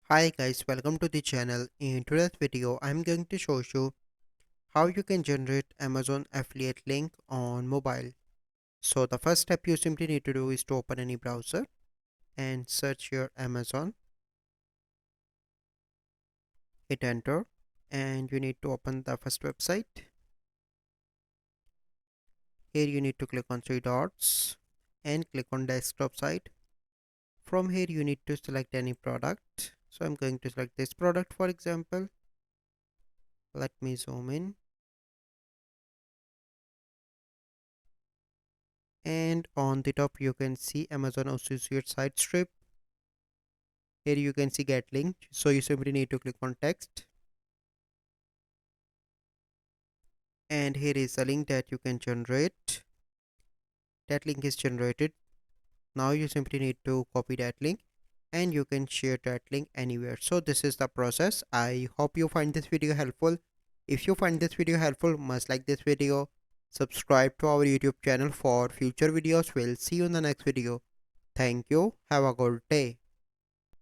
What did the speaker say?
Hi guys, welcome to the channel. In today's video, I'm going to show you how you can generate Amazon affiliate link on mobile. So the first step you simply need to do is to open any browser and search your Amazon, hit enter, and you need to open the first website. Here you need to click on three dots and click on desktop site. From here you need to select any product. So I'm going to select this product for example. Let me zoom in. And on the top you can see Amazon Associate Site Strip. Here you can see get link, so you simply need to click on text, and here is a link that you can generate. That link is generated. Now you simply need to copy that link and you can share that link anywhere. So this is the process. I hope you find this video helpful. If you find this video helpful, must like this video, subscribe to our YouTube channel for future videos. We'll see you in the next video. Thank you. Have a good day.